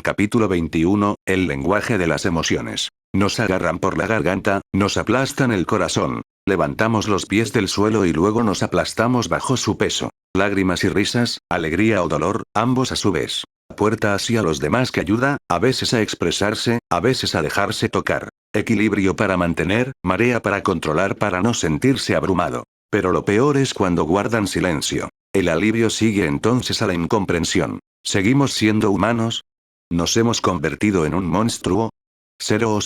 Capítulo 21, el lenguaje de las emociones. Nos agarran por la garganta, nos aplastan el corazón. Levantamos los pies del suelo y luego nos aplastamos bajo su peso. Lágrimas y risas, alegría o dolor, ambos a su vez. Puerta hacia los demás que ayuda, a veces a expresarse, a veces a dejarse tocar. Equilibrio para mantener, marea para controlar para no sentirse abrumado. Pero lo peor es cuando guardan silencio. El alivio sigue entonces a la incomprensión. ¿Seguimos siendo humanos? ¿Nos hemos convertido en un monstruo? 0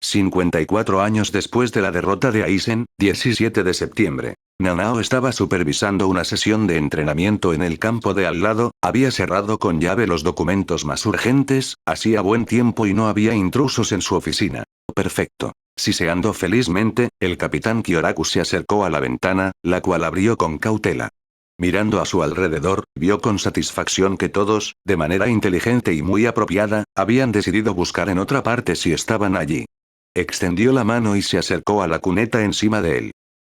54 años después de la derrota de Aizen, 17 de septiembre. Nanao estaba supervisando una sesión de entrenamiento en el campo de al lado, había cerrado con llave los documentos más urgentes, hacía buen tiempo y no había intrusos en su oficina. Perfecto. Siseando felizmente, el capitán Kyoraku se acercó a la ventana, la cual abrió con cautela. Mirando a su alrededor, vio con satisfacción que todos, de manera inteligente y muy apropiada, habían decidido buscar en otra parte si estaban allí. Extendió la mano y se acercó a la cuneta encima de él.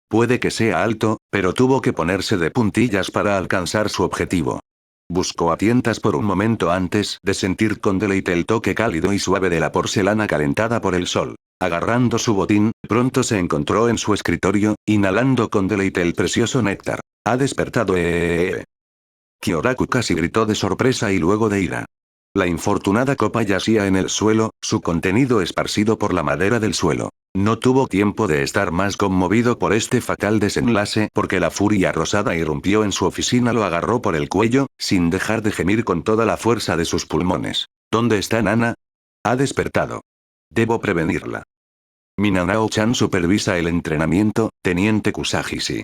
Puede que sea alto, pero tuvo que ponerse de puntillas para alcanzar su objetivo. Buscó a tientas por un momento antes de sentir con deleite el toque cálido y suave de la porcelana calentada por el sol. Agarrando su botín, pronto se encontró en su escritorio, inhalando con deleite el precioso néctar. Ha despertado. Kyoraku casi gritó de sorpresa y luego de ira. La infortunada copa yacía en el suelo, su contenido esparcido por la madera del suelo. No tuvo tiempo de estar más conmovido por este fatal desenlace porque la furia rosada irrumpió en su oficina, lo agarró por el cuello, sin dejar de gemir con toda la fuerza de sus pulmones. ¿Dónde está Nana? Ha despertado. Debo prevenirla. Mi Nanao-chan supervisa el entrenamiento, teniente Kusagisi.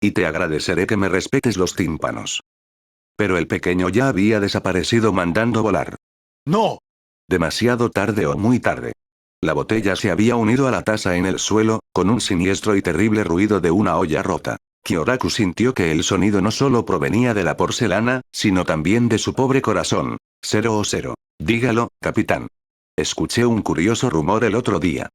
Y te agradeceré que me respetes los tímpanos. Pero el pequeño ya había desaparecido mandando volar. ¡No! Demasiado tarde o muy tarde. La botella se había unido a la taza en el suelo, con un siniestro y terrible ruido de una olla rota. Kyoraku sintió que el sonido no solo provenía de la porcelana, sino también de su pobre corazón. 0. Dígalo, capitán. Escuché un curioso rumor el otro día.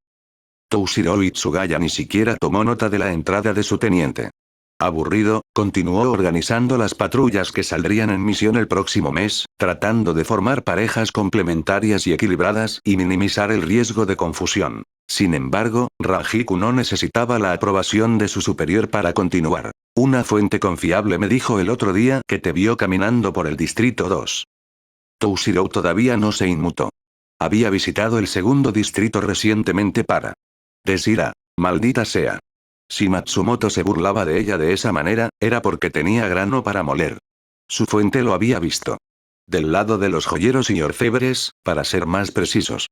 Toshiro Itsugaya ni siquiera tomó nota de la entrada de su teniente. Aburrido, continuó organizando las patrullas que saldrían en misión el próximo mes, tratando de formar parejas complementarias y equilibradas y minimizar el riesgo de confusión. Sin embargo, Rajiku no necesitaba la aprobación de su superior para continuar. Una fuente confiable me dijo el otro día que te vio caminando por el distrito 2. Toshiro todavía no se inmutó. Había visitado el segundo distrito recientemente para decir maldita sea. Si Matsumoto se burlaba de ella de esa manera, era porque tenía grano para moler. Su fuente lo había visto. Del lado de los joyeros y orfebres, para ser más precisos.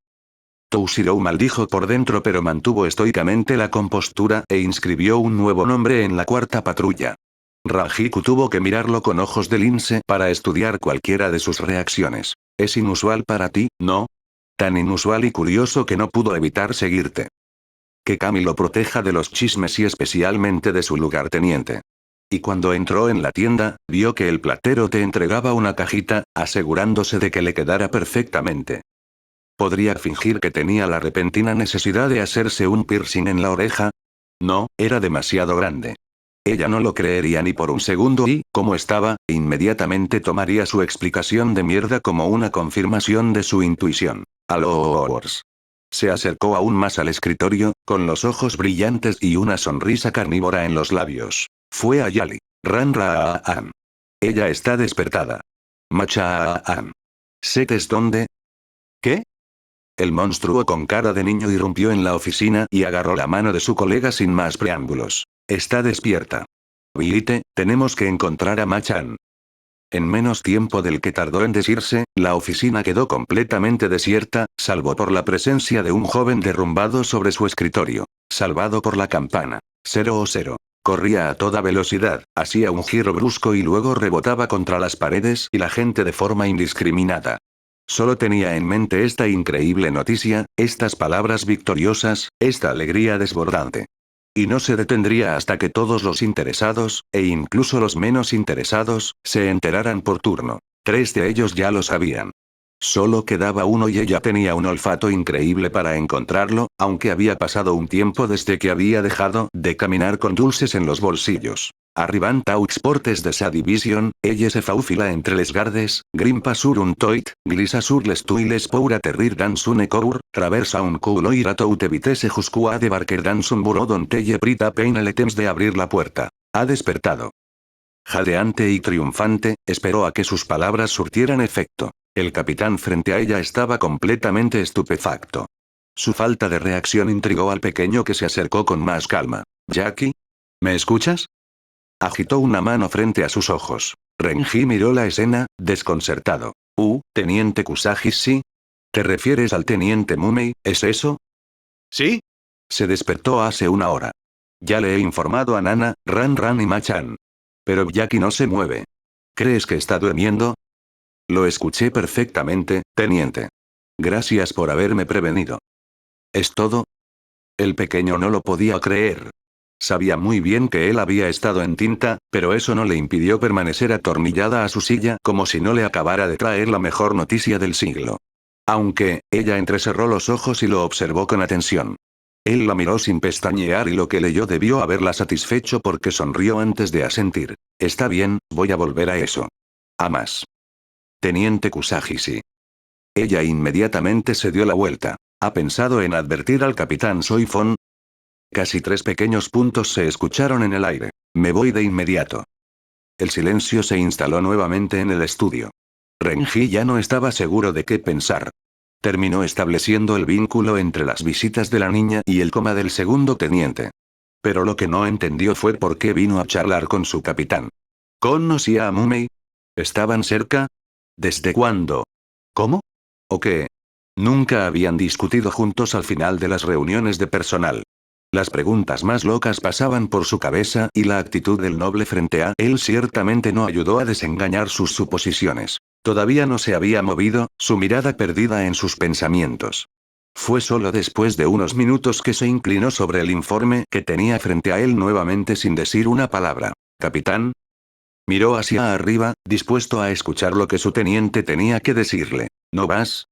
Toshiro maldijo por dentro pero mantuvo estoicamente la compostura e inscribió un nuevo nombre en la cuarta patrulla. Rajiku tuvo que mirarlo con ojos de lince para estudiar cualquiera de sus reacciones. Es inusual para ti, ¿no? Tan inusual y curioso que no pudo evitar seguirte. Que Kami lo proteja de los chismes y especialmente de su lugarteniente. Y cuando entró en la tienda, vio que el platero te entregaba una cajita, asegurándose de que le quedara perfectamente. ¿Podría fingir que tenía la repentina necesidad de hacerse un piercing en la oreja? No, era demasiado grande. Ella no lo creería ni por un segundo y, como estaba, inmediatamente tomaría su explicación de mierda como una confirmación de su intuición. Alors. Se acercó aún más al escritorio, con los ojos brillantes y una sonrisa carnívora en los labios. Fue a Yali. Ranraan. Ella está despertada. Machaan. ¿Setes dónde? ¿Qué? El monstruo con cara de niño irrumpió en la oficina y agarró la mano de su colega sin más preámbulos. Está despierta. Bilite, tenemos que encontrar a Machan. En menos tiempo del que tardó en decirse, la oficina quedó completamente desierta, salvo por la presencia de un joven derrumbado sobre su escritorio. Salvado por la campana. 0. Corría a toda velocidad, hacía un giro brusco y luego rebotaba contra las paredes y la gente de forma indiscriminada. Solo tenía en mente esta increíble noticia, estas palabras victoriosas, esta alegría desbordante. Y no se detendría hasta que todos los interesados, e incluso los menos interesados, se enteraran por turno. 3 de ellos ya lo sabían. Solo quedaba uno y ella tenía un olfato increíble para encontrarlo, aunque había pasado un tiempo desde que había dejado de caminar con dulces en los bolsillos. Arribant aux portes de sa division, ella se faufila entre les gardes, grimpa sur un toit, glissa sur les tuiles pour atterrir dans une cour, traversa un couloir à toute vitesse jusqu'à débarquer dans un bureau dont ella prit à peine le temps de abrir la puerta. Ha despertado. Jadeante y triunfante, esperó a que sus palabras surtieran efecto. El capitán frente a ella estaba completamente estupefacto. Su falta de reacción intrigó al pequeño que se acercó con más calma. «Jackie, ¿me escuchas?». Agitó una mano frente a sus ojos. Renji miró la escena, desconcertado. Teniente Kusagi, ¿sí? ¿Te refieres al teniente Mumei, es eso? ¿Sí? Se despertó hace una hora. Ya le he informado a Nana, Ran y Machan. Pero Jackie no se mueve. ¿Crees que está durmiendo? Lo escuché perfectamente, teniente. Gracias por haberme prevenido. ¿Es todo? El pequeño no lo podía creer. Sabía muy bien que él había estado en tinta, pero eso no le impidió permanecer atornillada a su silla como si no le acabara de traer la mejor noticia del siglo. Aunque, ella entrecerró los ojos y lo observó con atención. Él la miró sin pestañear y lo que leyó debió haberla satisfecho porque sonrió antes de asentir. Está bien, voy a volver a eso. A más. Teniente Kusagi, sí. Ella inmediatamente se dio la vuelta. ¿Ha pensado en advertir al capitán Soifon? Casi 3 pequeños puntos se escucharon en el aire. Me voy de inmediato. El silencio se instaló nuevamente en el estudio. Renji ya no estaba seguro de qué pensar. Terminó estableciendo el vínculo entre las visitas de la niña y el coma del segundo teniente. Pero lo que no entendió fue por qué vino a charlar con su capitán. ¿Conocía a Mumei? ¿Estaban cerca? ¿Desde cuándo? ¿Cómo? ¿O qué? Nunca habían discutido juntos al final de las reuniones de personal. Las preguntas más locas pasaban por su cabeza y la actitud del noble frente a él ciertamente no ayudó a desengañar sus suposiciones. Todavía no se había movido, su mirada perdida en sus pensamientos. Fue solo después de unos minutos que se inclinó sobre el informe que tenía frente a él nuevamente sin decir una palabra. «Capitán». Miró hacia arriba, dispuesto a escuchar lo que su teniente tenía que decirle. «¿No vas?».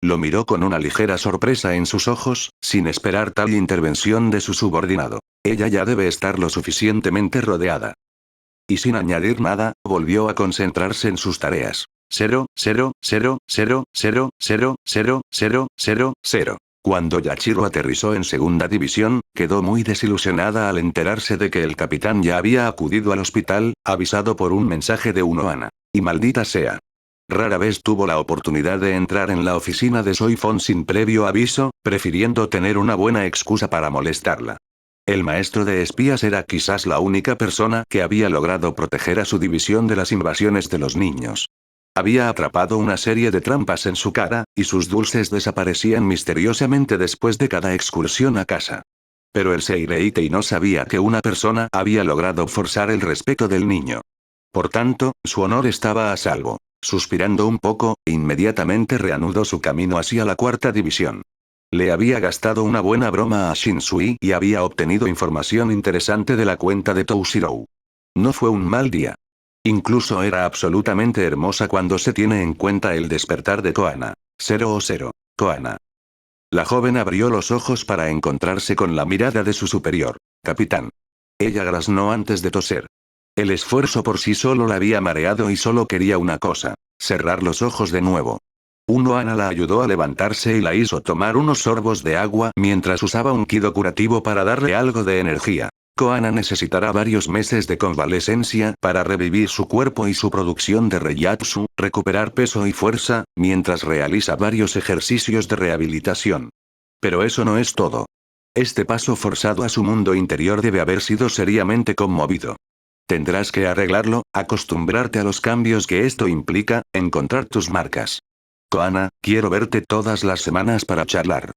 Lo miró con una ligera sorpresa en sus ojos, sin esperar tal intervención de su subordinado. Ella ya debe estar lo suficientemente rodeada. Y sin añadir nada, volvió a concentrarse en sus tareas. 0. Cuando Yachiro aterrizó en segunda división, quedó muy desilusionada al enterarse de que el capitán ya había acudido al hospital, avisado por un mensaje de Unohana. Y maldita sea. Rara vez tuvo la oportunidad de entrar en la oficina de Soifon sin previo aviso, prefiriendo tener una buena excusa para molestarla. El maestro de espías era quizás la única persona que había logrado proteger a su división de las invasiones de los niños. Había atrapado una serie de trampas en su cara, y sus dulces desaparecían misteriosamente después de cada excursión a casa. Pero el Seireitei no sabía que una persona había logrado forzar el respeto del niño. Por tanto, su honor estaba a salvo. Suspirando un poco, inmediatamente reanudó su camino hacia la cuarta división. Le había gastado una buena broma a Shinsui y había obtenido información interesante de la cuenta de Toushirou. No fue un mal día. Incluso era absolutamente hermosa cuando se tiene en cuenta el despertar de Koana. 0 Koana. La joven abrió los ojos para encontrarse con la mirada de su superior. Capitán. Ella graznó antes de toser. El esfuerzo por sí solo la había mareado y solo quería una cosa: cerrar los ojos de nuevo. Unohana la ayudó a levantarse y la hizo tomar unos sorbos de agua mientras usaba un kido curativo para darle algo de energía. Koana necesitará varios meses de convalescencia para revivir su cuerpo y su producción de Reiyatsu, recuperar peso y fuerza, mientras realiza varios ejercicios de rehabilitación. Pero eso no es todo. Este paso forzado a su mundo interior debe haber sido seriamente conmovido. Tendrás que arreglarlo, acostumbrarte a los cambios que esto implica, encontrar tus marcas. Koana, quiero verte todas las semanas para charlar.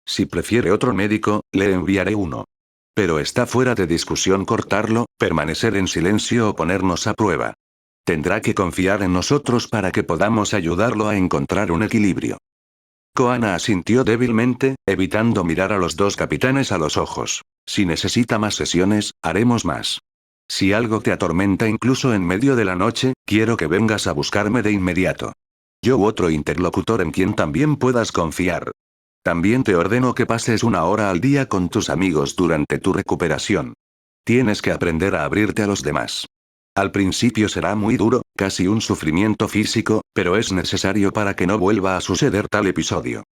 Si prefiere otro médico, le enviaré uno. Pero está fuera de discusión cortarlo, permanecer en silencio o ponernos a prueba. Tendrá que confiar en nosotros para que podamos ayudarlo a encontrar un equilibrio. Koana asintió débilmente, evitando mirar a los dos capitanes a los ojos. Si necesita más sesiones, haremos más. Si algo te atormenta incluso en medio de la noche, quiero que vengas a buscarme de inmediato. Yo u otro interlocutor en quien también puedas confiar. También te ordeno que pases 1 hora al día con tus amigos durante tu recuperación. Tienes que aprender a abrirte a los demás. Al principio será muy duro, casi un sufrimiento físico, pero es necesario para que no vuelva a suceder tal episodio.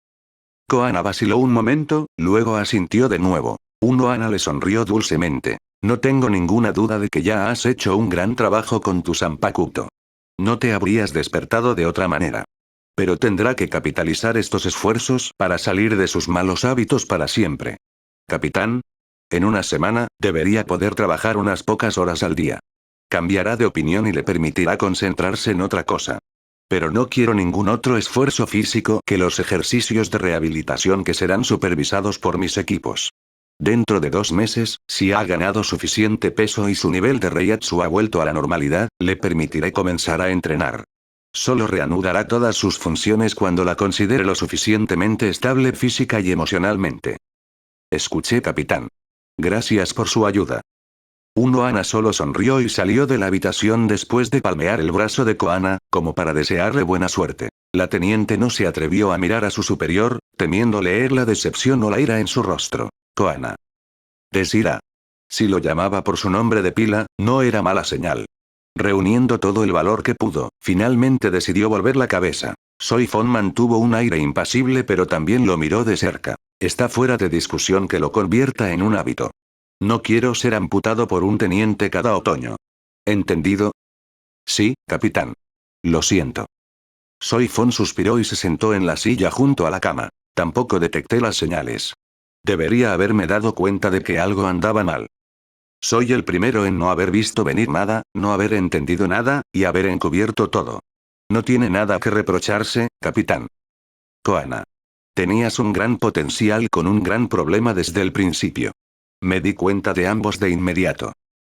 Koana vaciló un momento, luego asintió de nuevo. Unohana le sonrió dulcemente. No tengo ninguna duda de que ya has hecho un gran trabajo con tu Sanpakuto. No te habrías despertado de otra manera. Pero tendrá que capitalizar estos esfuerzos para salir de sus malos hábitos para siempre. Capitán. En una semana, debería poder trabajar unas pocas horas al día. Cambiará de opinión y le permitirá concentrarse en otra cosa. Pero no quiero ningún otro esfuerzo físico que los ejercicios de rehabilitación que serán supervisados por mis equipos. Dentro de 2 meses, si ha ganado suficiente peso y su nivel de Reiatsu ha vuelto a la normalidad, le permitiré comenzar a entrenar. Solo reanudará todas sus funciones cuando la considere lo suficientemente estable física y emocionalmente. Escuché, capitán. Gracias por su ayuda. Unohana solo sonrió y salió de la habitación después de palmear el brazo de Koana, como para desearle buena suerte. La teniente no se atrevió a mirar a su superior, temiendo leer la decepción o la ira en su rostro. Koana. Desira. Si lo llamaba por su nombre de pila, no era mala señal. Reuniendo todo el valor que pudo, finalmente decidió volver la cabeza. Soifon mantuvo un aire impasible pero también lo miró de cerca. Está fuera de discusión que lo convierta en un hábito. No quiero ser amputado por un teniente cada otoño. ¿Entendido? Sí, capitán. Lo siento. Soifon suspiró y se sentó en la silla junto a la cama. Tampoco detecté las señales. Debería haberme dado cuenta de que algo andaba mal. Soy el primero en no haber visto venir nada, no haber entendido nada, y haber encubierto todo. No tiene nada que reprocharse, capitán. Koana. Tenías un gran potencial con un gran problema desde el principio. Me di cuenta de ambos de inmediato.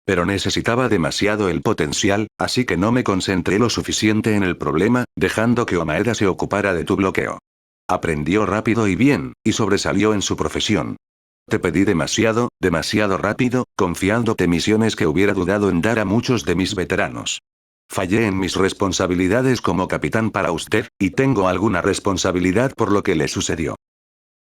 Pero necesitaba demasiado el potencial, así que no me concentré lo suficiente en el problema, dejando que Omaeda se ocupara de tu bloqueo. Aprendió rápido y bien, y sobresalió en su profesión. Te pedí demasiado rápido, confiándote misiones que hubiera dudado en dar a muchos de mis veteranos. Fallé en mis responsabilidades como capitán para usted, y tengo alguna responsabilidad por lo que le sucedió.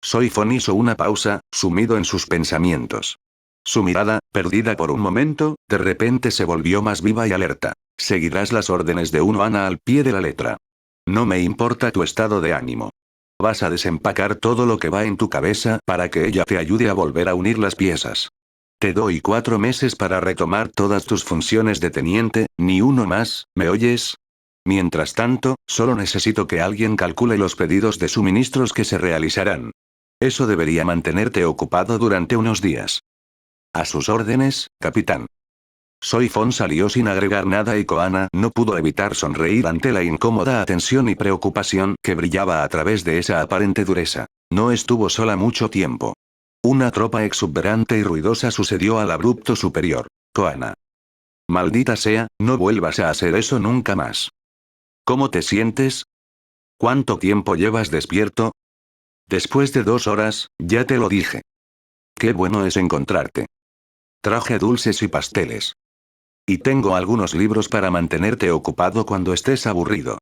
Soifon hizo una pausa, sumido en sus pensamientos. Su mirada, perdida por un momento, de repente se volvió más viva y alerta. Seguirás las órdenes de Unohana al pie de la letra. No me importa tu estado de ánimo. Vas a desempacar todo lo que va en tu cabeza para que ella te ayude a volver a unir las piezas. Te doy 4 meses para retomar todas tus funciones de teniente, ni uno más, ¿me oyes? Mientras tanto, solo necesito que alguien calcule los pedidos de suministros que se realizarán. Eso debería mantenerte ocupado durante unos días. A sus órdenes, capitán. Soifon salió sin agregar nada y Koana no pudo evitar sonreír ante la incómoda atención y preocupación que brillaba a través de esa aparente dureza. No estuvo sola mucho tiempo. Una tropa exuberante y ruidosa sucedió al abrupto superior. Koana. Maldita sea, no vuelvas a hacer eso nunca más. ¿Cómo te sientes? ¿Cuánto tiempo llevas despierto? Después de 2 horas, ya te lo dije. Qué bueno es encontrarte. Traje dulces y pasteles. Y tengo algunos libros para mantenerte ocupado cuando estés aburrido.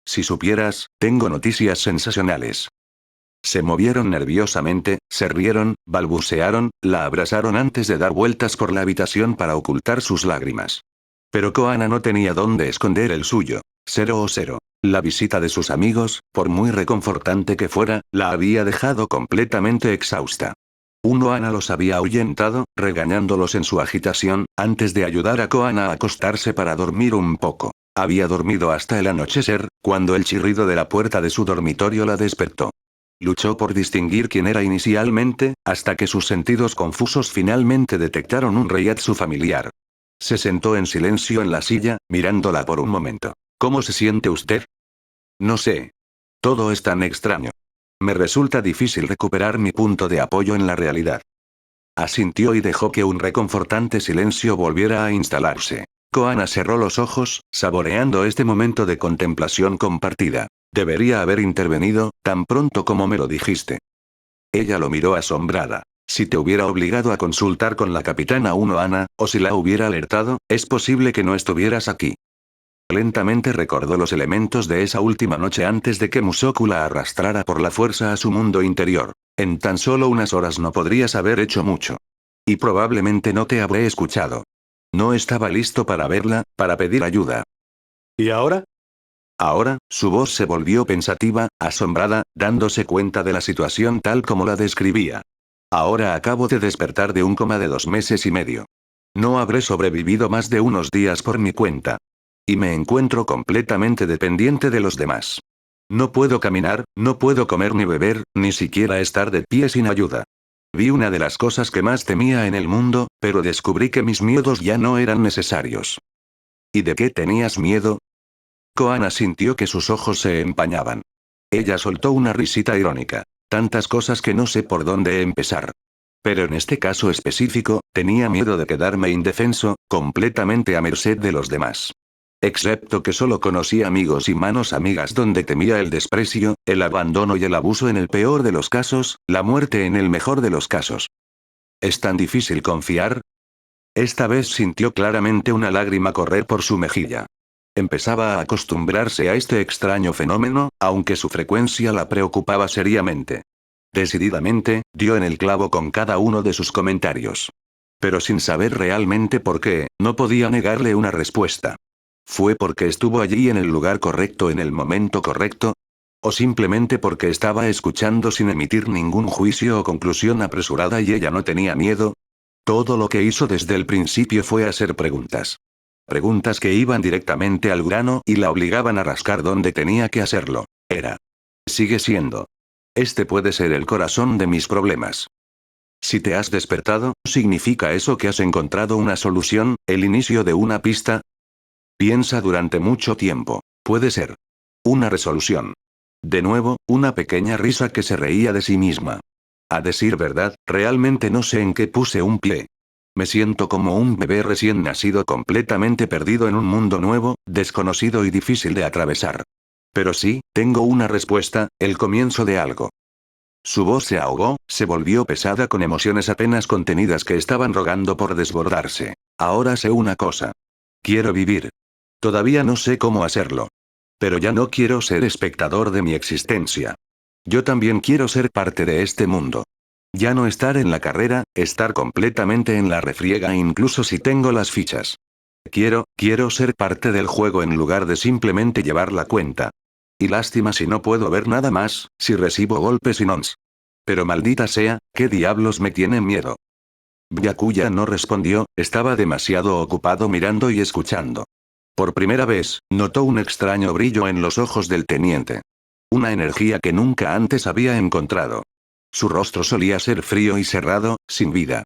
Si supieras, tengo noticias sensacionales. Se movieron nerviosamente, se rieron, balbucearon, la abrazaron antes de dar vueltas por la habitación para ocultar sus lágrimas. Pero Koana no tenía dónde esconder el suyo. 0. La visita de sus amigos, por muy reconfortante que fuera, la había dejado completamente exhausta. Unohana los había ahuyentado, regañándolos en su agitación, antes de ayudar a Koana a acostarse para dormir un poco. Había dormido hasta el anochecer, cuando el chirrido de la puerta de su dormitorio la despertó. Luchó por distinguir quién era inicialmente, hasta que sus sentidos confusos finalmente detectaron un Reiatsu familiar. Se sentó en silencio en la silla, mirándola por un momento. ¿Cómo se siente usted? No sé. Todo es tan extraño. Me resulta difícil recuperar mi punto de apoyo en la realidad. Asintió y dejó que un reconfortante silencio volviera a instalarse. Koana cerró los ojos, saboreando este momento de contemplación compartida. Debería haber intervenido, tan pronto como me lo dijiste. Ella lo miró asombrada. Si te hubiera obligado a consultar con la capitana Unohana, o si la hubiera alertado, es posible que no estuvieras aquí. Lentamente recordó los elementos de esa última noche antes de que Mushoku la arrastrara por la fuerza a su mundo interior. En tan solo unas horas no podrías haber hecho mucho. Y probablemente no te habré escuchado. No estaba listo para verla, para pedir ayuda. ¿Y ahora? Ahora, su voz se volvió pensativa, asombrada, dándose cuenta de la situación tal como la describía. Ahora acabo de despertar de un coma de 2 meses y medio. No habré sobrevivido más de unos días por mi cuenta. Y me encuentro completamente dependiente de los demás. No puedo caminar, no puedo comer ni beber, ni siquiera estar de pie sin ayuda. Vi una de las cosas que más temía en el mundo, pero descubrí que mis miedos ya no eran necesarios. ¿Y de qué tenías miedo? Koana sintió que sus ojos se empañaban. Ella soltó una risita irónica. Tantas cosas que no sé por dónde empezar. Pero en este caso específico, tenía miedo de quedarme indefenso, completamente a merced de los demás. Excepto que solo conocí amigos y manos amigas donde temía el desprecio, el abandono y el abuso en el peor de los casos, la muerte en el mejor de los casos. ¿Es tan difícil confiar? Esta vez sintió claramente una lágrima correr por su mejilla. Empezaba a acostumbrarse a este extraño fenómeno, aunque su frecuencia la preocupaba seriamente. Decididamente, dio en el clavo con cada uno de sus comentarios. Pero sin saber realmente por qué, no podía negarle una respuesta. ¿Fue porque estuvo allí en el lugar correcto en el momento correcto? ¿O simplemente porque estaba escuchando sin emitir ningún juicio o conclusión apresurada y ella no tenía miedo? Todo lo que hizo desde el principio fue hacer preguntas. Preguntas que iban directamente al grano y la obligaban a rascar donde tenía que hacerlo. Era. Sigue siendo. Este puede ser el corazón de mis problemas. Si te has despertado, ¿significa eso que has encontrado una solución, el inicio de una pista? Piensa durante mucho tiempo. Puede ser. Una resolución. De nuevo, una pequeña risa que se reía de sí misma. A decir verdad, realmente no sé en qué puse un pie. Me siento como un bebé recién nacido completamente perdido en un mundo nuevo, desconocido y difícil de atravesar. Pero sí, tengo una respuesta, el comienzo de algo. Su voz se ahogó, se volvió pesada con emociones apenas contenidas que estaban rogando por desbordarse. Ahora sé una cosa. Quiero vivir. Todavía no sé cómo hacerlo. Pero ya no quiero ser espectador de mi existencia. Yo también quiero ser parte de este mundo. Ya no estar en la carrera, estar completamente en la refriega incluso si tengo las fichas. Quiero ser parte del juego en lugar de simplemente llevar la cuenta. Y lástima si no puedo ver nada más, si recibo golpes y nons. Pero maldita sea, ¿qué diablos me tienen miedo? Byakuya no respondió, estaba demasiado ocupado mirando y escuchando. Por primera vez, notó un extraño brillo en los ojos del teniente. Una energía que nunca antes había encontrado. Su rostro solía ser frío y cerrado, sin vida.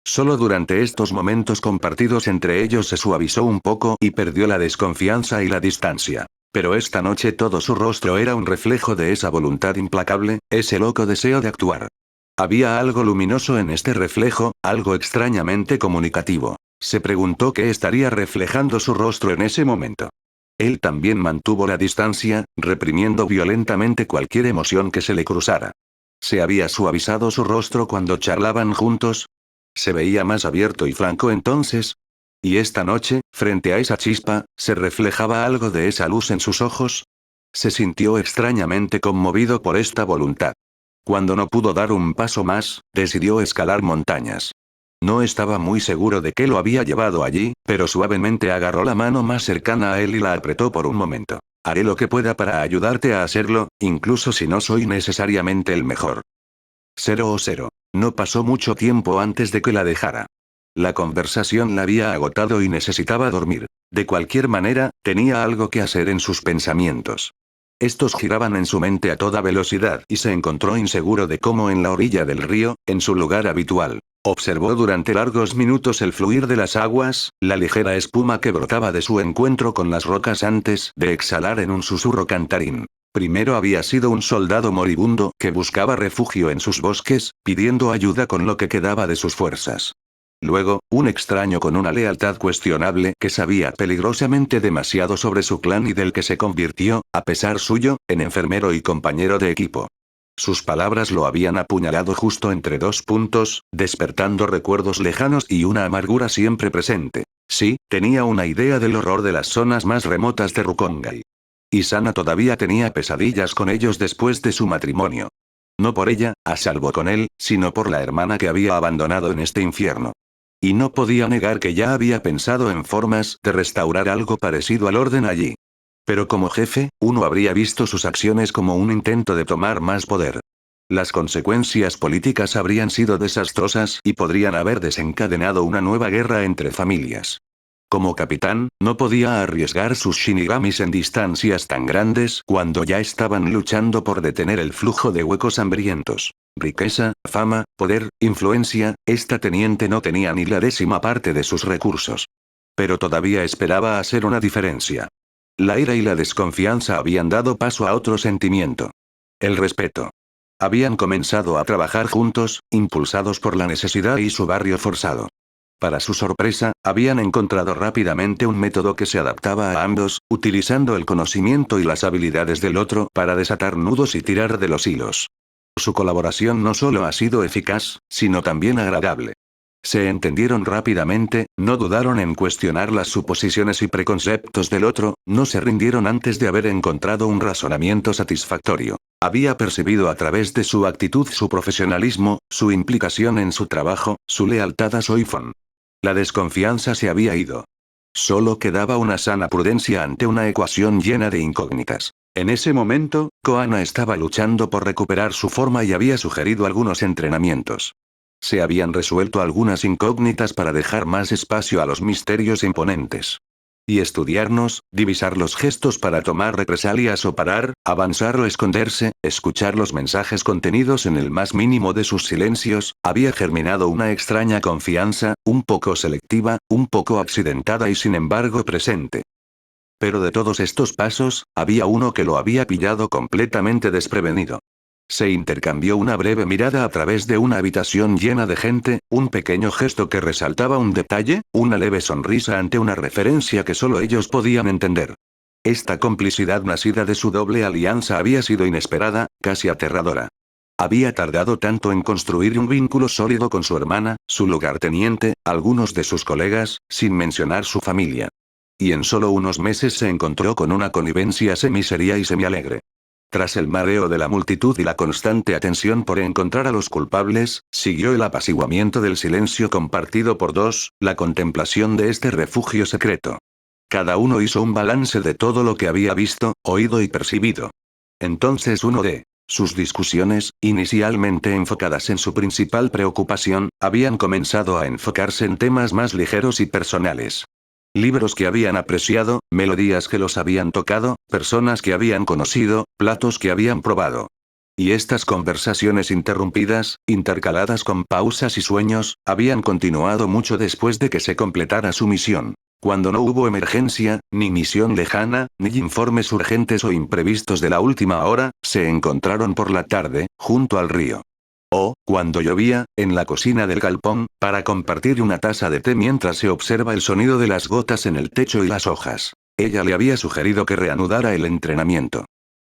Solo durante estos momentos compartidos entre ellos se suavizó un poco y perdió la desconfianza y la distancia. Pero esta noche todo su rostro era un reflejo de esa voluntad implacable, ese loco deseo de actuar. Había algo luminoso en este reflejo, algo extrañamente comunicativo. Se preguntó qué estaría reflejando su rostro en ese momento. Él también mantuvo la distancia, reprimiendo violentamente cualquier emoción que se le cruzara. ¿Se había suavizado su rostro cuando charlaban juntos? ¿Se veía más abierto y franco entonces? ¿Y esta noche, frente a esa chispa, se reflejaba algo de esa luz en sus ojos? Se sintió extrañamente conmovido por esta voluntad. Cuando no pudo dar un paso más, decidió escalar montañas. No estaba muy seguro de qué lo había llevado allí, pero suavemente agarró la mano más cercana a él y la apretó por un momento. Haré lo que pueda para ayudarte a hacerlo, incluso si no soy necesariamente el mejor. 0. No pasó mucho tiempo antes de que la dejara. La conversación la había agotado y necesitaba dormir. De cualquier manera, tenía algo que hacer en sus pensamientos. Estos giraban en su mente a toda velocidad y se encontró inseguro de cómo en la orilla del río, en su lugar habitual. Observó durante largos minutos el fluir de las aguas, la ligera espuma que brotaba de su encuentro con las rocas antes de exhalar en un susurro cantarín. Primero había sido un soldado moribundo que buscaba refugio en sus bosques, pidiendo ayuda con lo que quedaba de sus fuerzas. Luego, un extraño con una lealtad cuestionable que sabía peligrosamente demasiado sobre su clan y del que se convirtió, a pesar suyo, en enfermero y compañero de equipo. Sus palabras lo habían apuñalado justo entre 2 puntos, despertando recuerdos lejanos y una amargura siempre presente. Sí, tenía una idea del horror de las zonas más remotas de Rukongai. Y Sana todavía tenía pesadillas con ellos después de su matrimonio. No por ella, a salvo con él, sino por la hermana que había abandonado en este infierno. Y no podía negar que ya había pensado en formas de restaurar algo parecido al orden allí. Pero como jefe, uno habría visto sus acciones como un intento de tomar más poder. Las consecuencias políticas habrían sido desastrosas y podrían haber desencadenado una nueva guerra entre familias. Como capitán, no podía arriesgar sus shinigamis en distancias tan grandes cuando ya estaban luchando por detener el flujo de huecos hambrientos. Riqueza, fama, poder, influencia, esta teniente no tenía ni la 10ª parte de sus recursos. Pero todavía esperaba hacer una diferencia. La ira y la desconfianza habían dado paso a otro sentimiento. El respeto. Habían comenzado a trabajar juntos, impulsados por la necesidad y su barrio forzado. Para su sorpresa, habían encontrado rápidamente un método que se adaptaba a ambos, utilizando el conocimiento y las habilidades del otro para desatar nudos y tirar de los hilos. Su colaboración no solo ha sido eficaz, sino también agradable. Se entendieron rápidamente, no dudaron en cuestionar las suposiciones y preconceptos del otro, no se rindieron antes de haber encontrado un razonamiento satisfactorio. Había percibido a través de su actitud su profesionalismo, su implicación en su trabajo, su lealtad a Soifon. La desconfianza se había ido. Solo quedaba una sana prudencia ante una ecuación llena de incógnitas. En ese momento, Koana estaba luchando por recuperar su forma y había sugerido algunos entrenamientos. Se habían resuelto algunas incógnitas para dejar más espacio a los misterios imponentes. Y estudiarnos, divisar los gestos para tomar represalias o parar, avanzar o esconderse, escuchar los mensajes contenidos en el más mínimo de sus silencios, había germinado una extraña confianza, un poco selectiva, un poco accidentada y sin embargo presente. Pero de todos estos pasos, había uno que lo había pillado completamente desprevenido. Se intercambió una breve mirada a través de una habitación llena de gente, un pequeño gesto que resaltaba un detalle, una leve sonrisa ante una referencia que solo ellos podían entender. Esta complicidad nacida de su doble alianza había sido inesperada, casi aterradora. Había tardado tanto en construir un vínculo sólido con su hermana, su lugarteniente, algunos de sus colegas, sin mencionar su familia. Y en solo unos meses se encontró con una connivencia semiseria y semialegre. Tras el mareo de la multitud y la constante atención por encontrar a los culpables, siguió el apaciguamiento del silencio compartido por dos, la contemplación de este refugio secreto. Cada uno hizo un balance de todo lo que había visto, oído y percibido. Entonces uno de sus discusiones, inicialmente enfocadas en su principal preocupación, habían comenzado a enfocarse en temas más ligeros y personales. Libros que habían apreciado, melodías que los habían tocado, personas que habían conocido, platos que habían probado. Y estas conversaciones interrumpidas, intercaladas con pausas y sueños, habían continuado mucho después de que se completara su misión. Cuando no hubo emergencia, ni misión lejana, ni informes urgentes o imprevistos de la última hora, se encontraron por la tarde, junto al río. O, cuando llovía, en la cocina del galpón, para compartir una taza de té mientras se observa el sonido de las gotas en el techo y las hojas. Ella le había sugerido que reanudara el entrenamiento.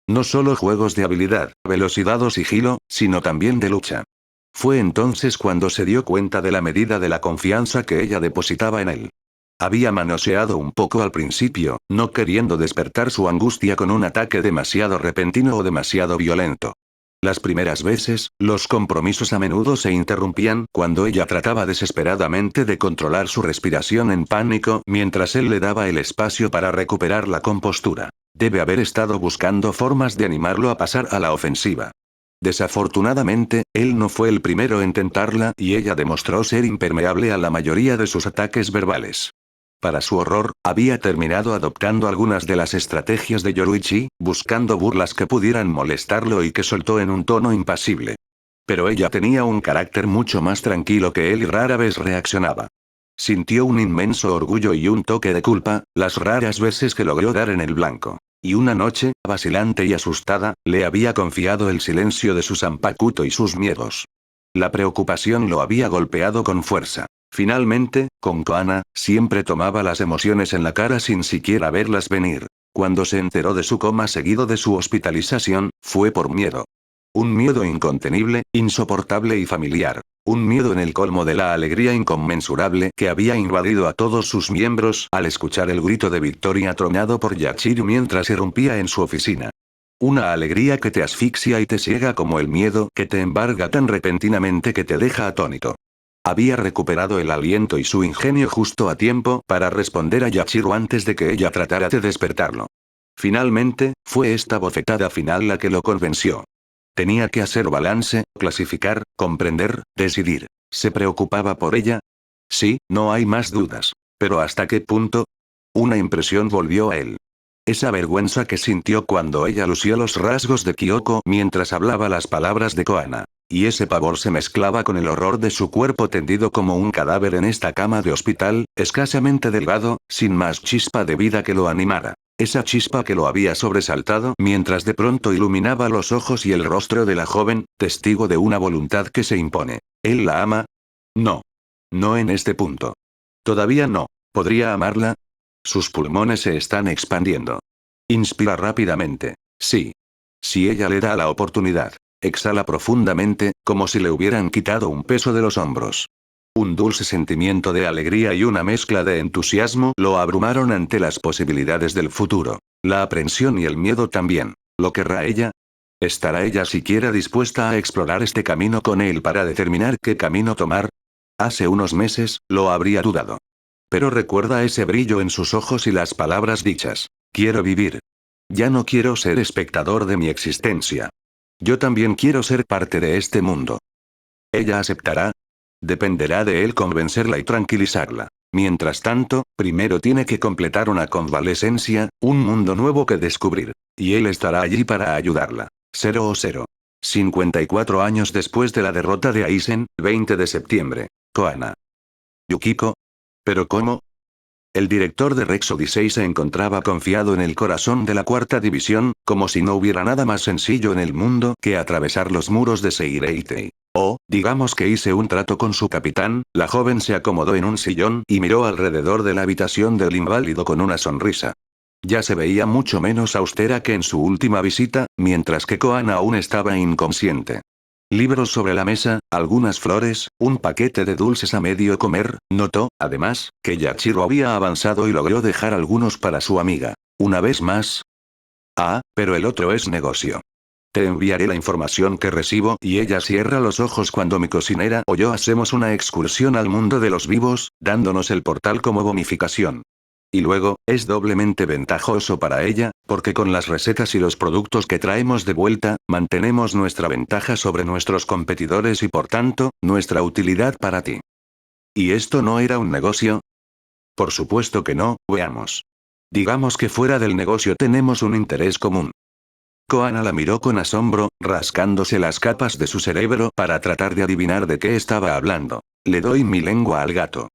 No solo juegos de habilidad, velocidad o sigilo, sino también de lucha. Fue entonces cuando se dio cuenta de la medida de la confianza que ella depositaba en él. Había manoseado un poco al principio, no queriendo despertar su angustia con un ataque demasiado repentino o demasiado violento. Las primeras veces, los compromisos a menudo se interrumpían cuando ella trataba desesperadamente de controlar su respiración en pánico mientras él le daba el espacio para recuperar la compostura. Debe haber estado buscando formas de animarlo a pasar a la ofensiva. Desafortunadamente, él no fue el primero en tentarla y ella demostró ser impermeable a la mayoría de sus ataques verbales. Para su horror, había terminado adoptando algunas de las estrategias de Yoruichi, buscando burlas que pudieran molestarlo y que soltó en un tono impasible. Pero ella tenía un carácter mucho más tranquilo que él y rara vez reaccionaba. Sintió un inmenso orgullo y un toque de culpa, las raras veces que logró dar en el blanco. Y una noche, vacilante y asustada, le había confiado el silencio de su zanpakuto y sus miedos. La preocupación lo había golpeado con fuerza. Finalmente, con Koana, siempre tomaba las emociones en la cara sin siquiera verlas venir. Cuando se enteró de su coma seguido de su hospitalización, fue por miedo. Un miedo incontenible, insoportable y familiar. Un miedo en el colmo de la alegría inconmensurable que había invadido a todos sus miembros al escuchar el grito de victoria tronado por Yachiru mientras irrumpía en su oficina. Una alegría que te asfixia y te ciega como el miedo que te embarga tan repentinamente que te deja atónito. Había recuperado el aliento y su ingenio justo a tiempo para responder a Yachiru antes de que ella tratara de despertarlo. Finalmente, fue esta bofetada final la que lo convenció. Tenía que hacer balance, clasificar, comprender, decidir. ¿Se preocupaba por ella? Sí, no hay más dudas. ¿Pero hasta qué punto? Una impresión volvió a él. Esa vergüenza que sintió cuando ella lució los rasgos de Kyoko mientras hablaba las palabras de Koana. Y ese pavor se mezclaba con el horror de su cuerpo tendido como un cadáver en esta cama de hospital, escasamente delgado, sin más chispa de vida que lo animara. Esa chispa que lo había sobresaltado mientras de pronto iluminaba los ojos y el rostro de la joven, testigo de una voluntad que se impone. ¿Él la ama? No. No en este punto. Todavía no. ¿Podría amarla? Sus pulmones se están expandiendo. Inspira rápidamente. Sí. Si ella le da la oportunidad. Exhala profundamente, como si le hubieran quitado un peso de los hombros. Un dulce sentimiento de alegría y una mezcla de entusiasmo lo abrumaron ante las posibilidades del futuro. La aprensión y el miedo también. ¿Lo querrá ella? ¿Estará ella siquiera dispuesta a explorar este camino con él para determinar qué camino tomar? Hace unos meses, lo habría dudado. Pero recuerda ese brillo en sus ojos y las palabras dichas. Quiero vivir. Ya no quiero ser espectador de mi existencia. Yo también quiero ser parte de este mundo. ¿Ella aceptará? Dependerá de él convencerla y tranquilizarla. Mientras tanto, primero tiene que completar una convalescencia, un mundo nuevo que descubrir. Y él estará allí para ayudarla. 0 54 años después de la derrota de Aizen, 20 de septiembre. Koana. Yukiko. ¿Pero cómo? El director de Rex Odyssey se encontraba confiado en el corazón de la cuarta división, como si no hubiera nada más sencillo en el mundo que atravesar los muros de Seireitei. Digamos que hice un trato con su capitán. La joven se acomodó en un sillón y miró alrededor de la habitación del inválido con una sonrisa. Ya se veía mucho menos austera que en su última visita, mientras que Koana aún estaba inconsciente. Libros sobre la mesa, algunas flores, un paquete de dulces a medio comer. Notó, además, que Yachiru había avanzado y logró dejar algunos para su amiga. Una vez más. Ah, pero el otro es negocio. Te enviaré la información que recibo y ella cierra los ojos cuando mi cocinera o yo hacemos una excursión al mundo de los vivos, dándonos el portal como bonificación. Y luego, es doblemente ventajoso para ella, porque con las recetas y los productos que traemos de vuelta, mantenemos nuestra ventaja sobre nuestros competidores y por tanto, nuestra utilidad para ti. ¿Y esto no era un negocio? Por supuesto que no, veamos. Digamos que fuera del negocio tenemos un interés común. Koana la miró con asombro, rascándose las capas de su cerebro para tratar de adivinar de qué estaba hablando. Le doy mi lengua al gato.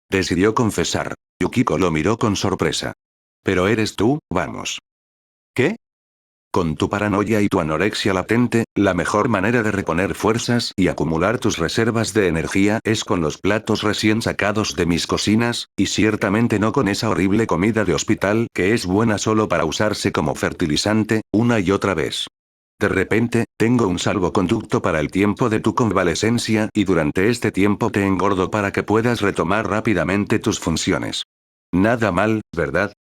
Decidió confesar. Yukiko lo miró con sorpresa. Pero eres tú, vamos. ¿Qué? Con tu paranoia y tu anorexia latente, la mejor manera de reponer fuerzas y acumular tus reservas de energía es con los platos recién sacados de mis cocinas, y ciertamente no con esa horrible comida de hospital que es buena solo para usarse como fertilizante, una y otra vez. De repente, tengo un salvoconducto para el tiempo de tu convalescencia y durante este tiempo te engordo para que puedas retomar rápidamente tus funciones. Nada mal, ¿verdad?